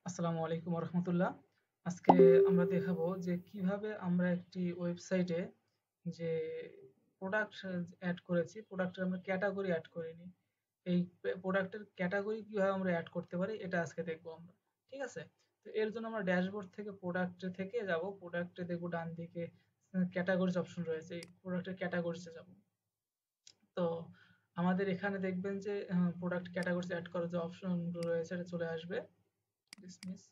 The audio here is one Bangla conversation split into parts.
আসসালামু আলাইকুম রহমতুল্লাহ। আজকে আমরা দেখাবো যে কিভাবে আমরা একটি ওয়েবসাইটে যে প্রোডাক্ট অ্যাড করেছি, প্রোডাক্টের আমরা ক্যাটাগরি অ্যাড করিনি। এই প্রোডাক্টের ক্যাটাগরি কিভাবে আমরা অ্যাড করতে পারি এটা আজকে দেখবো আমরা। ঠিক আছে? তো এর জন্য আমরা ড্যাশবোর্ড থেকে প্রোডাক্টে থেকে যাব, প্রোডাক্টে দেখবো ডান দিকে ক্যাটাগরিজ অপশন রয়েছে, এই প্রোডাক্টের ক্যাটাগরিজে যাব। তো আমাদের এখানে দেখবেন যে প্রোডাক্ট ক্যাটাগরিজ অ্যাড করার যে অপশনগুলো রয়েছে এটা চলে আসবে, ডিসমিস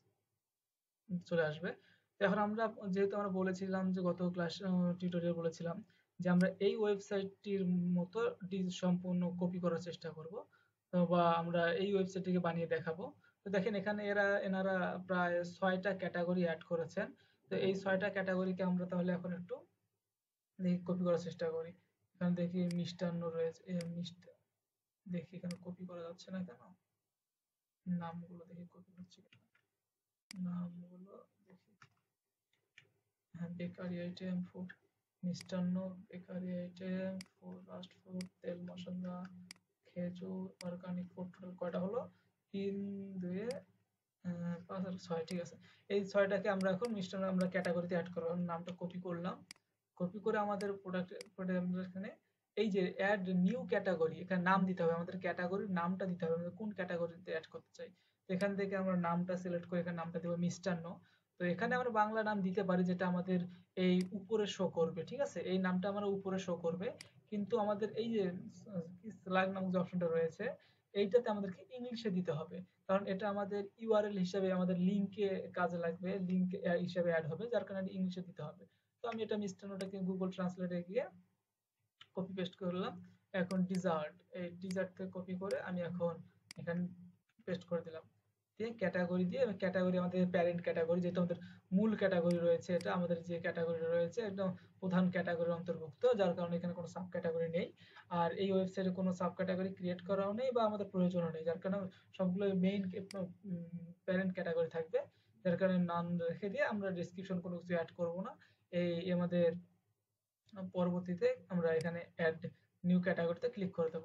চলে আসবে। তো এখন আমরা যেহেতু আমরা বলেছিলাম যে গত ক্লাস টিউটোরিয়াল বলেছিলাম যে আমরা এই ওয়েবসাইটটির মতো সম্পূর্ণ কপি করার চেষ্টা করব, তো বা আমরা এই ওয়েবসাইটটিকে বানিয়ে দেখাবো। তো দেখেন এখানে এনারা প্রায় ৬টা ক্যাটাগরি অ্যাড করেছেন। তো এই ৬টা ক্যাটাগরিকে আমরা তাহলে এখন একটু দেখি কপি করার চেষ্টা করি। এখানে দেখি মিষ্টান্ন রয়েছে, দেখি এখানে কপি করা যাচ্ছে না কেন? নামগুলো দেখি কপি হচ্ছে কিনা। নামগুলো দেখি। হ্যাঁ, বেকারি আইটেম, ফুড, মিষ্টান্ন, bakery item, food, fast food, তেল মশলা, খেজুর, অর্গানিক ফুড, টোটাল কয়টা হলো? ৩, ২, ৫ আর ৬, ঠিক আছে। এই ৬টাকে আমরা এখন মিষ্টান্ন আমরা ক্যাটাগরিতে অ্যাড করব। নামটা কপি করলাম। কপি করে আমাদের আমরা এখানে এই যে অ্যাড নিউ ক্যাটাগরি, এখানে নাম দিতে হবে, আমাদের ক্যাটাগরির নামটা দিতে হবে, আমরা কোন ক্যাটাগরিতে অ্যাড করতে চাই। তো এখান থেকে আমরা নামটা সিলেক্ট করে এখানে নামটা দেবো মিষ্টান্ন। তো এখানে আমরা বাংলা নাম দিতে পারি যেটা আমাদের এই উপরে শো করবে, ঠিক আছে? এই নামটা আমরা উপরে শো করবে, কিন্তু আমাদের এই যে স্ল্যাগ নামক যে অপশনটা রয়েছে এইটাতে আমাদেরকে ইংলিশে দিতে হবে, কারণ এটা আমাদের ইউআরএল হিসাবে আমাদের লিঙ্কে কাজে লাগবে, লিঙ্ক হিসাবে অ্যাড হবে, যার কারণে ইংলিশে দিতে হবে। তো আমি এটা মিষ্টান্নটাকে গুগল ট্রান্সলেটে গিয়ে কপি পেস্ট করলাম। এখন ডিজার্ট, এই ডিজার্ট থেকে কপি করে আমি এখন এখানে পেস্ট করে দিলাম। দিয়ে ক্যাটাগরি দিয়ে ক্যাটাগরি আমাদের প্যারেন্ট ক্যাটাগরি, যেটা আমাদের মূল ক্যাটাগরি রয়েছে, এটা আমাদের যে ক্যাটাগরি রয়েছে একদম প্রধান ক্যাটাগরির অন্তর্ভুক্ত, যার কারণে এখানে কোনো সাব ক্যাটাগরি নেই। আর এই ওয়েবসাইটে কোনো সাব ক্যাটাগরি ক্রিয়েট করাও নেই বা আমাদের প্রয়োজনও নেই, যার কারণে সবগুলো মেইন প্যারেন্ট ক্যাটাগরি থাকবে, যার কারণে নাম রেখে দিয়ে আমরা ডেসক্রিপশন কোনো কিছু অ্যাড করব না। এই আমাদের পরবর্তীতে আমরা এখানে অ্যাড নিউ ক্যাটাগরিতে ক্লিক করে দেব।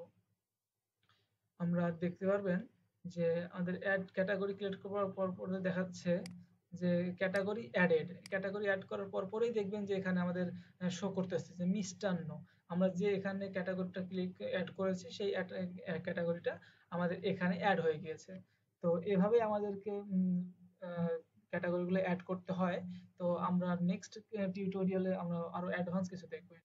আমরা দেখতে পারবেন যে আমাদের অ্যাড ক্যাটাগরি ক্রিয়েট করার পর পরে দেখাচ্ছে যে ক্যাটাগরি অ্যাডেড। ক্যাটাগরি অ্যাড করার পর পরেই দেখবেন যে এখানে আমাদের শো করতেছে যে মিষ্টান্ন। আমরা যে এখানে ক্যাটাগরিটা অ্যাড করেছি সেই ক্যাটাগরিটা আমাদের এখানে অ্যাড হয়ে গিয়েছে। তো এভাবেই আমাদেরকে ক্যাটাগরিগুলো অ্যাড করতে হয়। তো আমরা নেক্সট টিউটোরিয়ালে আমরা আরো অ্যাডভান্স কিছু দেখবো।